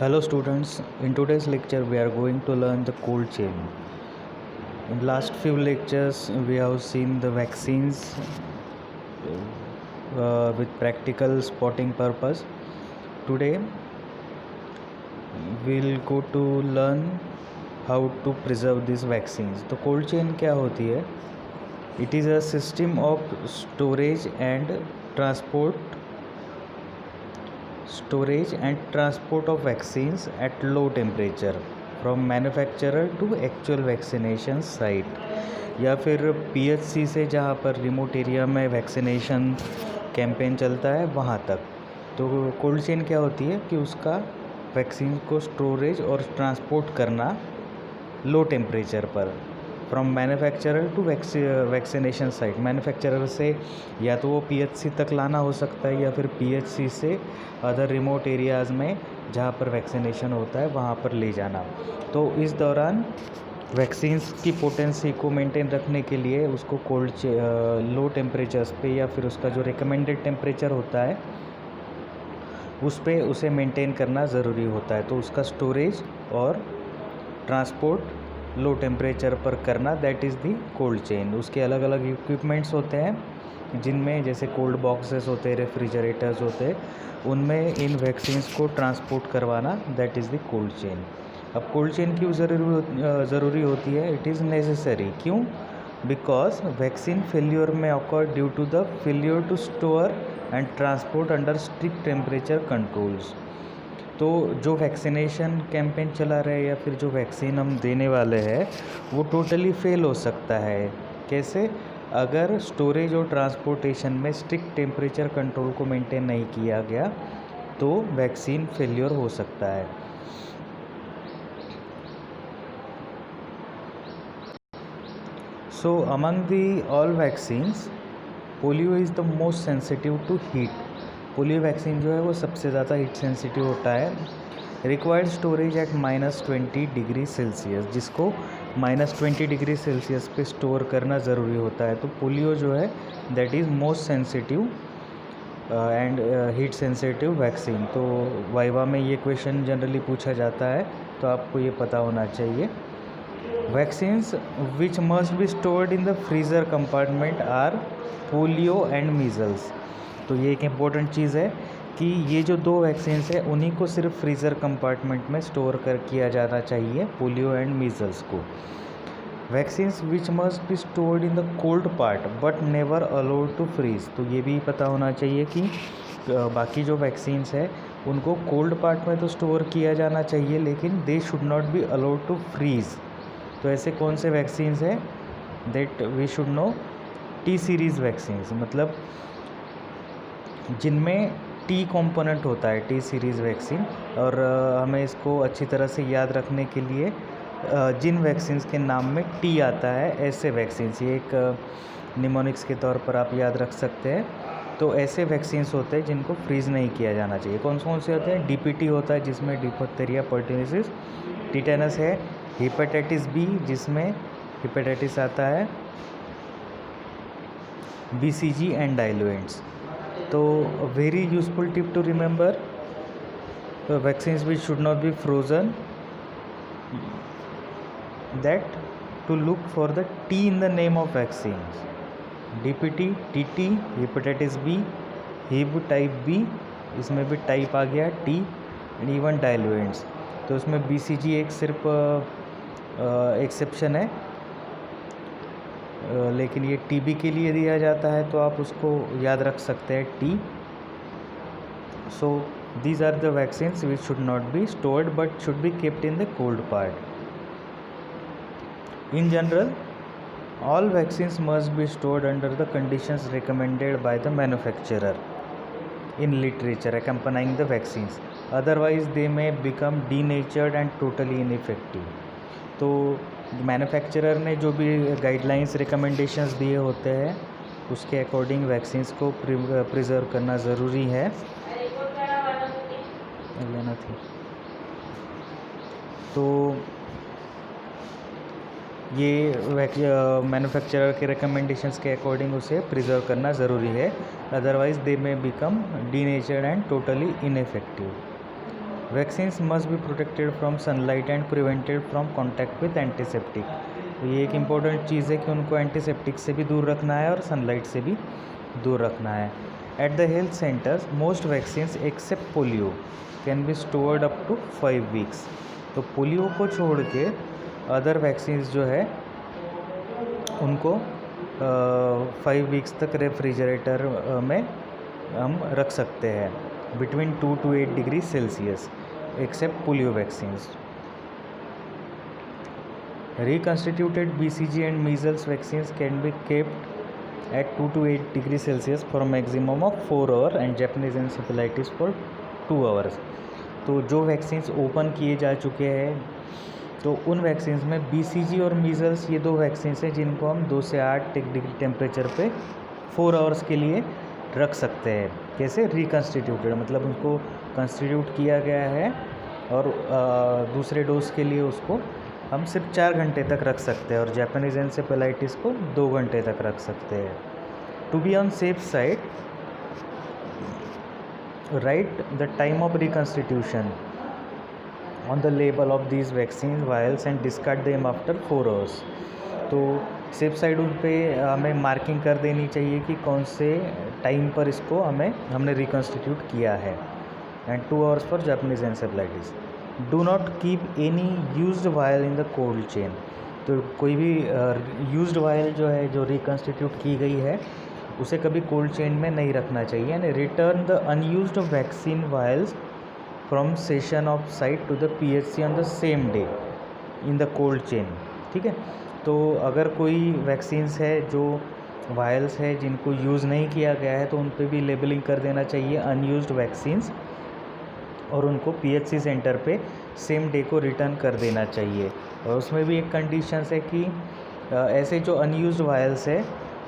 Hello students, in today's lecture we are going to learn the cold chain. In last few lectures we have seen the vaccines with practical spotting purpose. Today we'll go to learn how to preserve these vaccines. तो cold chain क्या होती है? It is a system of storage and transport of vaccines at low temperature from manufacturer to actual vaccination site, या फिर PHC से जहाँ पर remote area में वैक्सीनेशन कैंपेन चलता है वहाँ तक। तो कोल्ड चेन क्या होती है कि उसका वैक्सीन को स्टोरेज और ट्रांसपोर्ट करना लो टेम्परेचर पर from manufacturer to vaccination site. Manufacturer से या तो वो PHC तक लाना हो सकता है या फिर PHC से अदर रिमोट एरियाज़ में जहाँ पर वैक्सीनेशन होता है वहाँ पर ले जाना। तो इस दौरान वैक्सीन्स की पोटेंसी को मेंटेन रखने के लिए उसको लो टेम्परेचर्स पे या फिर उसका जो रिकमेंडेड टेम्परेचर होता है उस पे उसे मेंटेन करना ज़रूरी होता है। तो उसका स्टोरेज और ट्रांसपोर्ट लो टेम्परेचर पर करना, that is the cold chain. उसके अलग अलग इक्विपमेंट्स होते हैं जिनमें जैसे कोल्ड बॉक्सेस होते हैं, रेफ्रिजरेटर्स होते हैं, उनमें इन वैक्सीन्स को ट्रांसपोर्ट करवाना, that is the cold chain. अब कोल्ड चेन क्यों ज़रूरी होती है? It is necessary. क्यों? Because vaccine failure may occur due to the failure to store and transport under strict temperature controls. तो जो वैक्सीनेशन कैंपेन चला रहे या फिर जो वैक्सीन हम देने वाले हैं वो टोटली फेल हो सकता है। कैसे? अगर स्टोरेज और ट्रांसपोर्टेशन में स्ट्रिक्ट टेम्परेचर कंट्रोल को मेंटेन नहीं किया गया तो वैक्सीन फेल्योर हो सकता है। So among the all vaccines polio is the most sensitive to heat. Polio vaccine जो है वो सबसे ज़्यादा हीट सेंसिटिव होता है। Required storage at -20 degree Celsius, जिसको -20 डिग्री सेल्सियस पे स्टोर करना ज़रूरी होता है। तो पोलियो जो है that is most sensitive and heat sensitive vaccine. तो वाइवा में ये क्वेश्चन जनरली पूछा जाता है, तो आपको ये पता होना चाहिए। Vaccines which must be stored in the freezer compartment are polio and measles. तो ये एक इम्पॉर्टेंट चीज़ है कि ये जो दो वैक्सीन्स हैं उन्हीं को सिर्फ फ्रीज़र कंपार्टमेंट में स्टोर किया जाना चाहिए, पोलियो एंड मीज़ल्स को। Vaccines which must be stored in the cold part but never allowed to freeze. तो ये भी पता होना चाहिए कि बाकी जो वैक्सीन्स है उनको कोल्ड पार्ट में तो स्टोर किया जाना चाहिए लेकिन they should not be allowed to freeze. तो ऐसे कौन से वैक्सीन्स हैं? That we should know T series vaccines, मतलब जिनमें टी कंपोनेंट होता है, टी सीरीज़ वैक्सीन। और हमें इसको अच्छी तरह से याद रखने के लिए जिन वैक्सीन्स के नाम में टी आता है ऐसे वैक्सीन्स, ये एक निमोनिक्स के तौर पर आप याद रख सकते हैं। तो ऐसे वैक्सीन्स होते हैं जिनको फ्रीज़ नहीं किया जाना चाहिए। कौन से होते हैं? DPT होता है जिसमें डिप्थीरिया परटूसिस, टिटेनस है, हेपेटाइटिस बी जिसमें हेपेटाइटिस आता है, BCG एंड डाइलुएंट्स। तो very useful tip to remember, vaccines which should not be frozen, that to look for the T in the name of vaccines. DPT, TT, hepatitis B, Hib type B, इसमें भी type आ गया T, and even डाइलुएंट्स। तो उसमें BCG एक सिर्फ exception है, लेकिन ये TB के लिए दिया जाता है तो आप उसको याद रख सकते हैं T. So these are the vaccines which should not be stored but should be kept in the cold part. In general all vaccines must be stored under the conditions recommended by the manufacturer in literature accompanying the vaccines, otherwise they may become denatured and totally ineffective। तो manufacturer ने जो भी guidelines recommendations दिए होते हैं उसके according vaccines को preserve करना ज़रूरी है। लेना थी तो ये मैन्युफैक्चरर के रिकमेंडेशंस के अकॉर्डिंग उसे प्रिजर्व करना ज़रूरी है, otherwise they may become denatured and totally ineffective. Vaccines must be protected from sunlight and prevented from contact with antiseptic. तो ये एक इम्पॉर्टेंट चीज़ है कि उनको एंटीसेप्टिक से भी दूर रखना है और सनलाइट से भी दूर रखना है। At the health centres most vaccines except polio can be stored up to 5 weeks. तो पोलियो को छोड़ के अदर वैक्सीन्स जो है उनको 5 वीक्स तक रेफ्रिजरेटर में हम रख सकते हैं between 2 to 8 degree Celsius except polio vaccines. Reconstituted BCG and measles vaccines can be kept at 2 to 8 degree Celsius for a maximum of 4 hours and Japanese encephalitis for 2 hours। तो जो vaccines open किए जा चुके हैं तो उन vaccines में BCG और मीज़ल्स ये दो वैक्सीन्स हैं जिनको हम 2 से 8 डिग्री टेम्परेचर पे 4 आवर्स के लिए रख सकते हैं। कैसे? रिकन्स्टिट्यूटेड, मतलब उनको कंस्टिट्यूट किया गया है और दूसरे डोज के लिए उसको हम सिर्फ 4 घंटे तक रख सकते हैं और जापानीज एन्सेफेलाइटिस को 2 घंटे तक रख सकते हैं। To be on safe side, write the time of reconstitution on the label of these vaccine vials and discard them after 4 hours. तो सेफ साइड उन पे हमें मार्किंग कर देनी चाहिए कि कौन से टाइम पर इसको हमने रिकन्स्टिट्यूट किया है। And 2 hours for Japanese encephalitis. Do not keep any used vial in the cold chain. तो कोई भी यूज्ड वायल जो है, जो रिकन्स्टिट्यूट की गई है, उसे कभी कोल्ड चेन में नहीं रखना चाहिए। यानी return the unused vaccine vials from session of site to the PHC on the same day in the cold chain. ठीक है, तो अगर कोई वैक्सीन्स है जो वायल्स है जिनको यूज़ नहीं किया गया है तो उन पर भी लेबलिंग कर देना चाहिए अनयूज्ड वैक्सीन्स और उनको PHC सेंटर पे सेम डे को रिटर्न कर देना चाहिए। और उसमें भी एक कंडीशंस है कि ऐसे जो अनयूज्ड वायल्स है,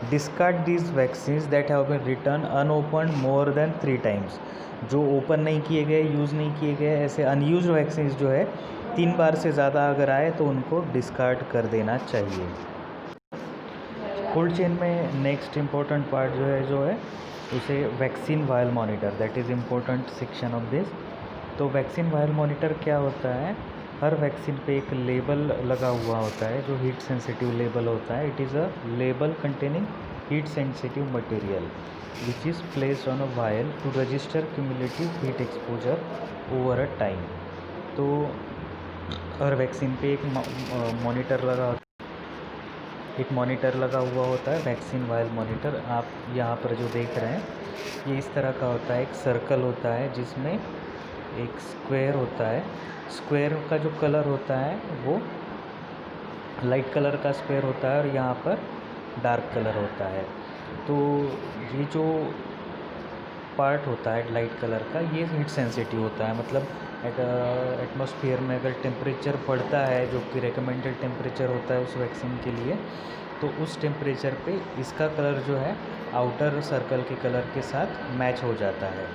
discard these vaccines that have been returned unopened more than 3 times. जो ओपन नहीं किए गए, यूज़ नहीं किए गए ऐसे अनयूज्ड वैक्सीन्स जो है 3 बार से ज़्यादा अगर आए तो उनको डिस्कार्ड कर देना चाहिए। कोल्ड चेन में नेक्स्ट इम्पोर्टेंट पार्ट जो है उसे vaccine vial monitor, that is important section of this. तो वैक्सीन वायल मॉनिटर क्या होता है? हर वैक्सीन पे एक लेबल लगा हुआ होता है जो हीट सेंसिटिव लेबल होता है। It is a label containing heat sensitive material which is placed on a vial to register cumulative heat exposure over a time. तो हर वैक्सीन पे एक मॉनिटर लगा हुआ होता है, वैक्सीन वायल मॉनिटर। आप यहाँ पर जो देख रहे हैं ये इस तरह का होता है। एक सर्कल होता है जिसमें एक स्क्वायर होता है। स्क्वायर का जो कलर होता है वो लाइट कलर का स्क्वायर होता है और यहाँ पर डार्क कलर होता है। तो ये जो पार्ट होता है लाइट कलर का, ये हीट सेंसिटिव होता है। मतलब एटमॉस्फेयर में अगर टेम्परेचर बढ़ता है, जो कि रिकमेंडेड टेम्परेचर होता है उस वैक्सीन के लिए, तो उस टेम्परेचर पे इसका कलर जो है आउटर सर्कल के कलर के साथ मैच हो जाता है।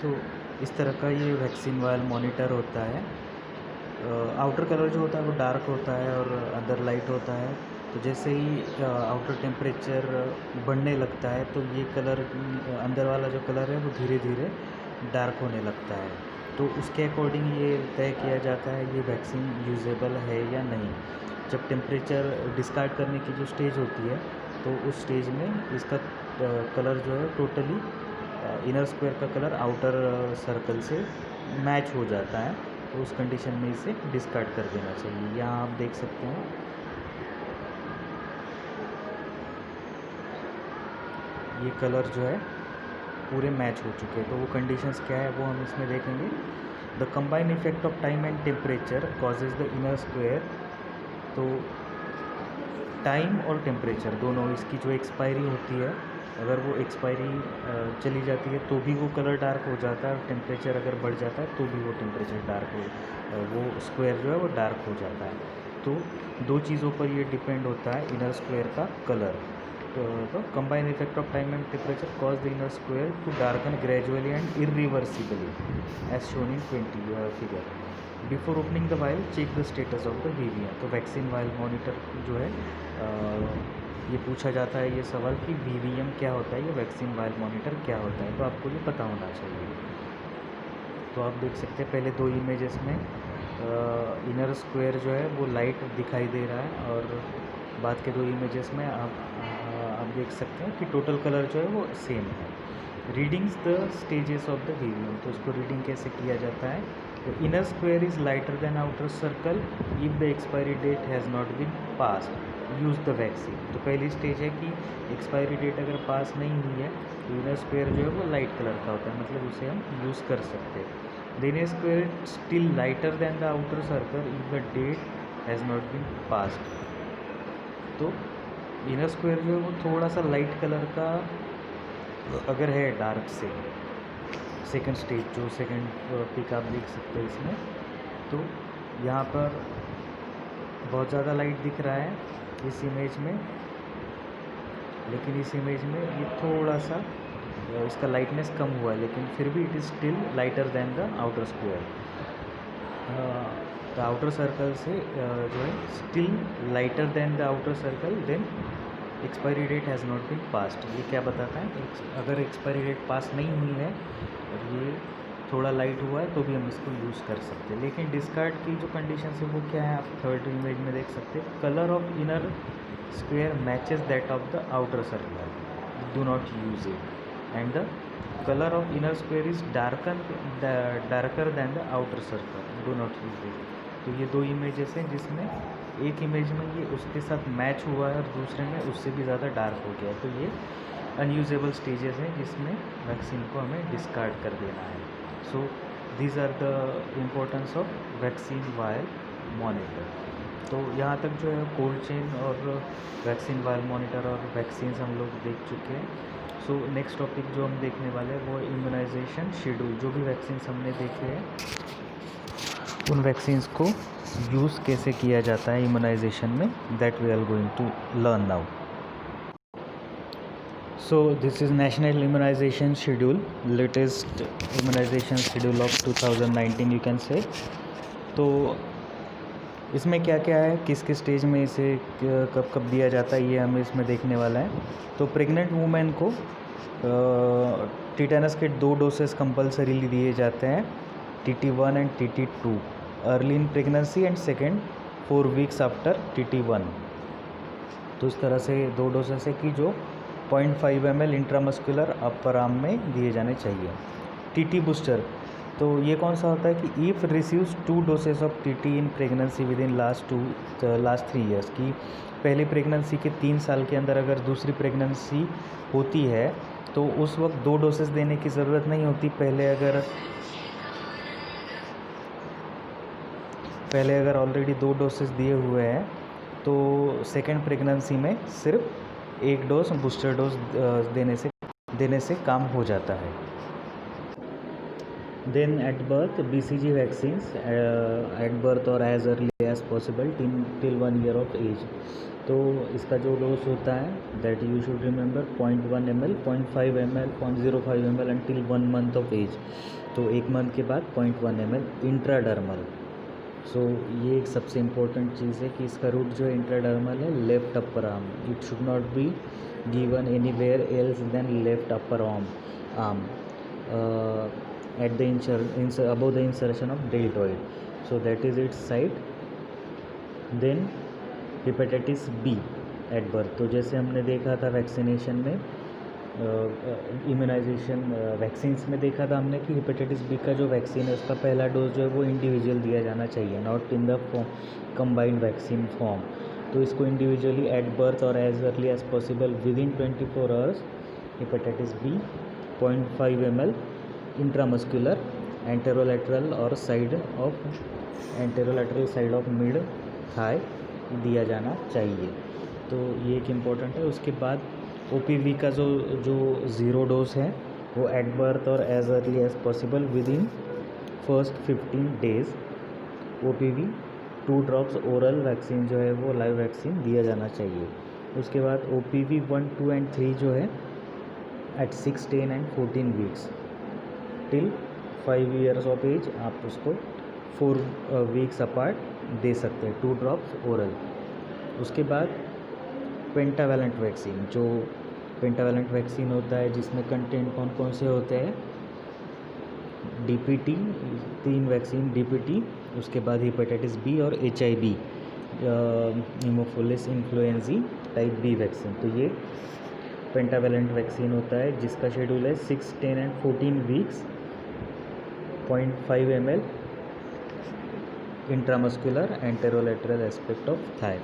तो इस तरह का ये वैक्सीन वायल मॉनिटर होता है। आउटर कलर जो होता है वो डार्क होता है और अंदर लाइट होता है। तो जैसे ही आउटर टेम्परेचर बढ़ने लगता है तो ये कलर, अंदर वाला जो कलर है वो धीरे धीरे डार्क होने लगता है। तो उसके अकॉर्डिंग ये तय किया जाता है ये वैक्सीन यूजेबल है या नहीं। जब टेम्परेचर डिस्कार्ड करने की जो स्टेज होती है तो उस स्टेज में इसका कलर जो है टोटली इनर स्क्वायर का कलर आउटर सर्कल से मैच हो जाता है। तो उस कंडीशन में इसे डिस्कार्ड कर देना चाहिए। यहाँ आप देख सकते हैं ये कलर जो है पूरे मैच हो चुके हैं। तो वो कंडीशंस क्या है वो हम इसमें देखेंगे। The combine effect of time and temperature causes the inner square. तो टाइम और टेम्परेचर दोनों, इसकी जो एक्सपायरी होती है, अगर वो एक्सपायरी चली जाती है तो भी वो कलर डार्क हो जाता है और टेम्परेचर अगर बढ़ जाता है तो भी वो टेम्परेचर वो स्क्वायर जो है वो डार्क हो जाता है। तो दो चीज़ों पर ये डिपेंड होता है इनर स्क्वायर का कलर। तो combine effect of time and temperature cause the inner square to darken gradually and irreversibly as shown in 20 figure. Before opening the vial check the status of the VVM। तो vaccine vial monitor जो है ये पूछा जाता है ये सवाल कि वीवीएम क्या होता है, ये वैक्सीन वायल मॉनिटर क्या होता है, तो आपको ये पता होना चाहिए। तो आप देख सकते हैं पहले दो इमेजेस में इनर स्क्वायर जो है वो लाइट दिखाई दे रहा है, और बाद के दो इमेजेस में आप देख सकते हैं कि टोटल कलर जो है वो सेम है। Readings the stages of the VVM, तो उसको रीडिंग कैसे किया जाता है। तो inner square is lighter than outer circle if the expiry date has not been passed use the vaccine. तो पहली स्टेज है कि एक्सपायरी डेट अगर पास नहीं हुई है तो इनर स्क्वायर जो है वो लाइट कलर का होता है, मतलब उसे हम यूज़ कर सकते हैं। The inner square still lighter than the outer circle if the date has not been passed. तो इनर स्क्वायर जो है वो थोड़ा सा लाइट कलर का अगर है डार्क से, सेकंड स्टेज जो सेकंड पिक आप देख सकते हैं इसमें, तो यहाँ पर बहुत ज़्यादा लाइट दिख रहा है इस इमेज में, लेकिन इस इमेज में ये थोड़ा सा इसका लाइटनेस कम हुआ है, लेकिन फिर भी it is still lighter than the outer square. The outer circle से जो है still lighter than the outer circle, then expiry date has not been passed. ये क्या बताता है कि अगर एक्सपायरी डेट पास नहीं हुई है और ये थोड़ा लाइट हुआ है तो भी हम इसको यूज़ कर सकते हैं। लेकिन डिस्कार्ड की जो कंडीशन है वो क्या है, आप थर्ड इमेज में देख सकते हैं। Colour of inner square matches that of the outer circle, do not use it, and the colour of inner square is darker than the outer circle, do not use it. तो ये दो images हैं जिसमें एक image में ये उसके साथ मैच हुआ है और दूसरे में उससे भी ज़्यादा डार्क हो गया है, तो ये अनयूजेबल स्टेजेस हैं जिसमें वैक्सीन को हमें डिस्कार्ड कर देना है। So these are the importance of vaccine vial monitor. तो यहाँ तक जो है कोल्ड चेन और वैक्सीन वायल मॉनिटर और वैक्सीन्स हम लोग देख चुके हैं। सो नेक्स्ट टॉपिक जो हम देखने वाले हैं वो इम्यूनाइजेशन शेड्यूल। जो भी वैक्सीन्स हमने देखे हैं उन वैक्सीन्स को यूज़ कैसे किया जाता है इम्यूनाइजेशन में, that we are going to learn now. So this is national immunization schedule, latest immunization schedule of 2019 you can say. तो इसमें क्या क्या है, किस किस स्टेज में इसे कब कब दिया जाता है, ये हम इसमें देखने वाला है। तो प्रेग्नेंट वुमेन को टिटेनस के 2 डोसेस कंपल्सरीली दिए जाते हैं, TT1 and TT2, early in pregnancy and second 4 weeks after TT1। तो इस तरह से 2 डोसेस है कि जो 0.5 ml इंट्रामस्कुलर अपर आर्म में दिए जाने चाहिए। TT बूस्टर, तो ये कौन सा होता है कि if receives 2 doses of TT in pregnancy with in last 3 years, की पहली प्रेगनेंसी के 3 साल के अंदर अगर दूसरी प्रेगनेंसी होती है तो उस वक्त 2 डोसेस देने की ज़रूरत नहीं होती। पहले अगर ऑलरेडी 2 डोसेस दिए हुए हैं तो सेकेंड प्रेगनेंसी में सिर्फ 1 डोज बूस्टर डोज देने से काम हो जाता है। Then at birth BCG vaccines at birth और as early as possible till 1 year of age. तो इसका जो डोज होता है that you should remember 0.1 ml, 0.5 ml, 0.05 ml until 1 month of age. तो 1 मंथ के बाद 0.1 ml इंट्राडर्मल। सो ये एक सबसे इम्पोर्टेंट चीज़ है कि इसका रूट जो इंट्राडर्मल है left upper arm, it should not be given anywhere else then left upper arm at the above the insertion of deltoid, so that is its site. Then hepatitis B at birth, तो जैसे हमने देखा था vaccination में immunisation vaccines में देखा था हमने कि हेपेटाइटिस बी का जो वैक्सीन है उसका पहला डोज जो है वो इंडिविजुअल दिया जाना चाहिए, not in the combined vaccine form. तो इसको इंडिविजुअली एट बर्थ और as early as possible within 24 hours hepatitis B 0.5 ml intramuscular anterolateral और anterolateral side of mid thigh दिया जाना चाहिए। तो ये एक इम्पोर्टेंट है। उसके बाद OPV का जो 0 डोज है वो एट बर्थ और as early as possible within first 15 days OPV 2 drops oral vaccine जो है वो लाइव वैक्सीन दिया जाना चाहिए। उसके बाद OPV 1, 2 एंड 3 जो है at 6, 10 and 14 weeks till 5 years of age आप उसको 4 वीक्स अपार्ट दे सकते हैं, 2 ड्रॉप्स ओरल। उसके बाद पेंटावैलेंट वैक्सीन, जो पेंटावैलेंट वैक्सीन होता है जिसमें कंटेंट कौन कौन से होते हैं, डीपीटी, 3 वैक्सीन डीपीटी, उसके बाद हेपेटाइटिस बी और HIV, haemophilus influenzae type B vaccine. तो ये पेंटावैलेंट वैक्सीन होता है जिसका शेड्यूल है 6, 10 and 14 weeks, 0.5 ml intramuscular anterolateral aspect of thigh.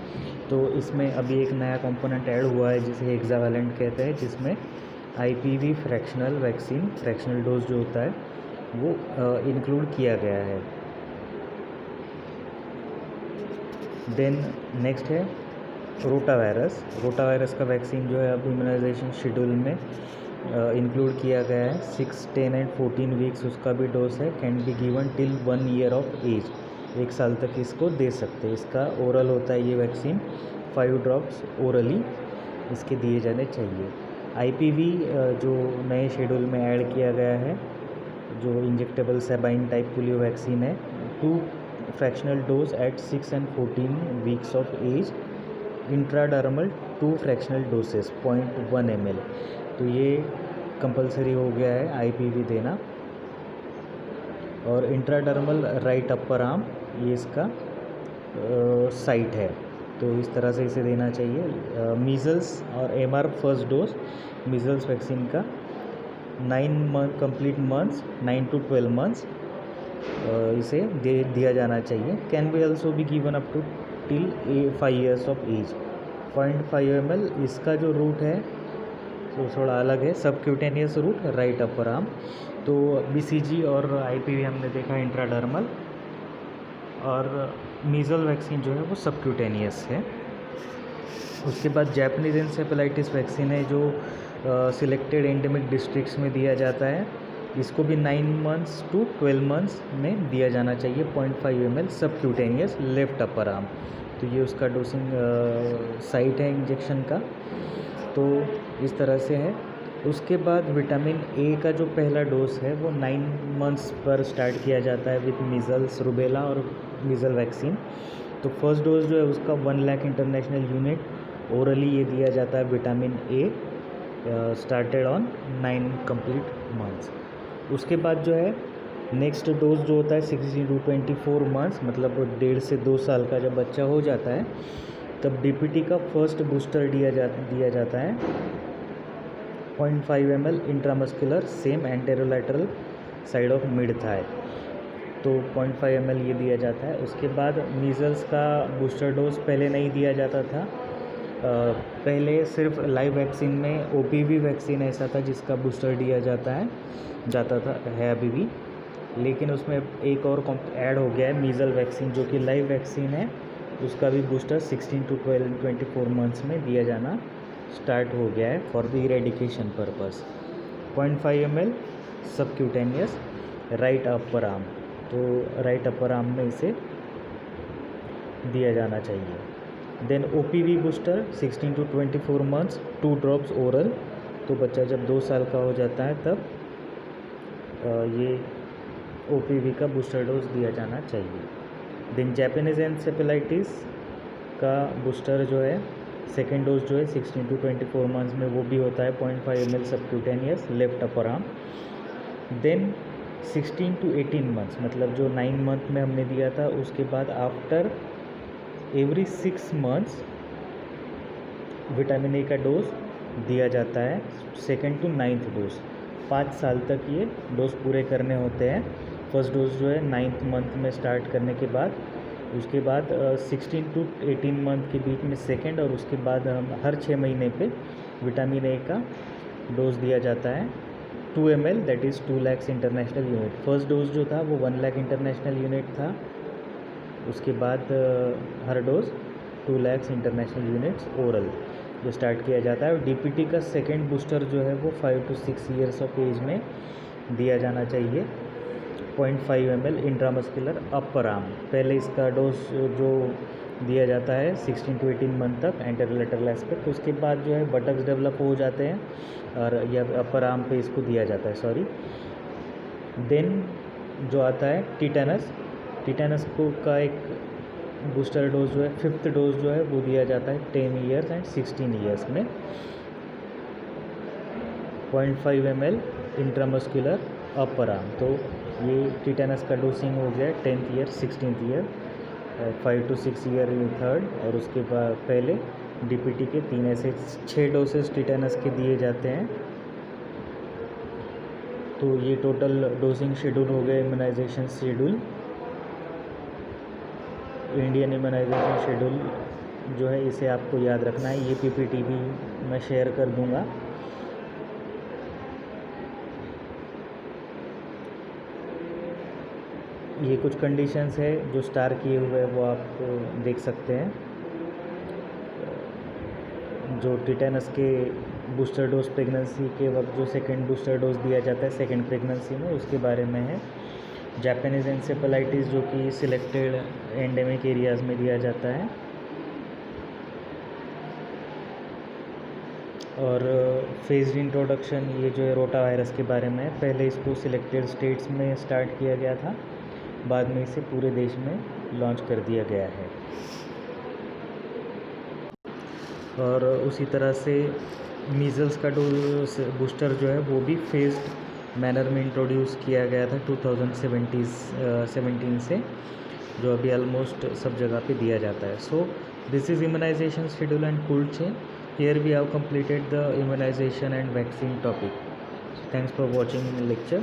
तो इसमें अभी एक नया कंपोनेंट ऐड हुआ है जिसे हेक्सावैलेंट कहते हैं, जिसमें IPV fractional vaccine, fractional dose जो होता है वो इंक्लूड किया गया है। देन नेक्स्ट है रोटावायरस। रोटावायरस का वैक्सीन जो है अब इम्यूनाइजेशन शेड्यूल में इंक्लूड किया गया है। 6, 10 एंड 14 वीक्स उसका भी डोज है, can be given till 1 year of age, 1 साल तक इसको दे सकते हैं। इसका ओरल होता है ये वैक्सीन, 5 ड्रॉप्स ओरली इसके दिए जाने चाहिए। IPV जो नए शेड्यूल में ऐड किया गया है, जो injectable Sabin type polio vaccine है, 2 fractional dose at 6 and 14 weeks of age, intradermal 2 fractional doses 0.1 ml। तो ये कंपलसरी हो गया है IPV देना। और इंट्राडर्मल राइट अपर आर्म, ये इसका साइट है, तो इस तरह से इसे देना चाहिए। मीज़ल्स और MR first dose measles vaccine का 9 month complete months, 9 to 12 months इसे दिया जाना चाहिए। Can be also be given up to till 5 years of age. 0.5 ml इसका जो रूट है तो थोड़ा अलग है, subcutaneous route right upper arm. तो BCG और IPV हमने देखा इंट्राडर्मल, और मीज़ल वैक्सीन जो है वो सबक्यूटेनियस है। उसके बाद जैपनीज एन्सेफेलाइटिस वैक्सीन है जो सिलेक्टेड एंडेमिक डिस्ट्रिक्ट्स में दिया जाता है। इसको भी 9 months to 12 months में दिया जाना चाहिए, 0.5 ml subcutaneous left upper arm. तो ये उसका डोसिंग साइट है इंजेक्शन का, तो इस तरह से है। उसके बाद विटामिन A का जो पहला डोज है वो 9 months पर स्टार्ट किया जाता है विद मीज़ल्स, रूबेला और मीज़ल वैक्सीन। तो फर्स्ट डोज जो है उसका 1 लाख इंटरनेशनल यूनिट ओरली ये दिया जाता है vitamin A, started on 9 complete months. उसके बाद जो है नेक्स्ट डोज जो होता है 16 to 24 मंथ्स, मतलब 1.5 से 2 साल का जब बच्चा हो जाता है तब DPT का फर्स्ट बूस्टर दिया जाता है, 0.5 ml intramuscular, same anterolateral side of mid thigh. तो 0.5 ml ये दिया जाता है। उसके बाद मीज़ल्स का बूस्टर डोज पहले नहीं दिया जाता था, पहले सिर्फ लाइव वैक्सीन में OPV वैक्सीन ऐसा था जिसका बूस्टर दिया जाता था है अभी भी, लेकिन उसमें एक और ऐड हो गया है मीज़ल वैक्सीन जो कि लाइव वैक्सीन है, उसका भी बूस्टर 16 to 24 मंथ्स में दिया जाना स्टार्ट हो गया है for the eradication purpose. 0.5 ml subcutaneous right upper arm, तो राइट अपर आर्म में इसे दिया जाना चाहिए। Then OPV booster 16 to 24 months, 2 drops oral. तो बच्चा जब 2 साल का हो जाता है तब ये OPV का बूस्टर डोज दिया जाना चाहिए। देन जैपनीज एन्सेफेलाइटिस का बूस्टर जो है सेकेंड डोज जो है 16 to 24 मंथ्स में वो भी होता है 0.5 ml subcutaneous left upper arm. Then 16 to 18 months, मतलब जो 9 मंथ में हमने दिया था उसके बाद after every 6 months vitamin A का डोज दिया जाता है, 2nd to 9th डोज। 5 साल तक ये डोज पूरे करने होते हैं। फर्स्ट डोज जो है 9th मंथ में स्टार्ट करने के बाद, उसके बाद 16 to 18 मंथ के बीच में सेकेंड, और उसके बाद हम हर 6 महीने पे विटामिन A का डोज दिया जाता है 2 ml, that is 2 lakhs international unit. First dose जो था वो 1 लाख इंटरनेशनल यूनिट था, उसके बाद हर dose 2 lakhs international units oral जो स्टार्ट किया जाता है। और DPT का सेकेंड बूस्टर जो है वो 5 to 6 years ऑफ एज में दिया जाना चाहिए, 0.5 ml इंट्रामस्कुलर अपर आर्म। पहले इसका डोज जो दिया जाता है 16 to 18 मंथ तक एंटेरोलेटरल एस्पेक्ट, उसके बाद जो है बटक्स डेवलप हो जाते हैं और यह अपर आर्म पे इसको दिया जाता है, सॉरी। देन जो आता है टिटेनस को का एक बूस्टर डोज जो है, 5th डोज जो है वो दिया जाता है 10 ईयर्स एंड 16 ईयर्स में। 0.5 ml इंट्रामस्कुलर अपर आर्म। तो ये टिटेनस का डोसिंग हो गया 10th year 16th year, 5 to 6 year ये 3rd, और उसके बाद पहले डीपीटी के 3 ऐसे 6 डोसेस टिटेनस के दिए जाते हैं। तो ये टोटल डोजिंग शेड्यूल हो गए, immunization schedule. Indian immunization schedule जो है इसे आपको याद रखना है, ये पीपीटी भी मैं शेयर कर दूंगा। ये कुछ कंडीशंस है जो स्टार किए हुए हैं, वो आप देख सकते हैं। जो टिटेनस के बूस्टर डोज प्रेगनेंसी के वक्त जो सेकंड बूस्टर डोज दिया जाता है सेकंड प्रेगनेंसी में, उसके बारे में है। जापानीज एन्सेफेलाइटिस जो कि सिलेक्टेड एंडेमिक एरियाज़ में दिया जाता है। और फेज्ड इंट्रोडक्शन ये जो है रोटा वायरस के बारे में है। पहले इसको सिलेक्टेड स्टेट्स में स्टार्ट किया गया था, बाद में इसे पूरे देश में लॉन्च कर दिया गया है। और उसी तरह से मीज़ल्स का डोज बूस्टर जो है वो भी फेज्ड मैनर में इंट्रोड्यूस किया गया था 2017 से, जो अभी ऑलमोस्ट सब जगह पे दिया जाता है। So this is immunization schedule and cold chain. Here we have completed the immunization and vaccine topic. Thanks for watching the lecture.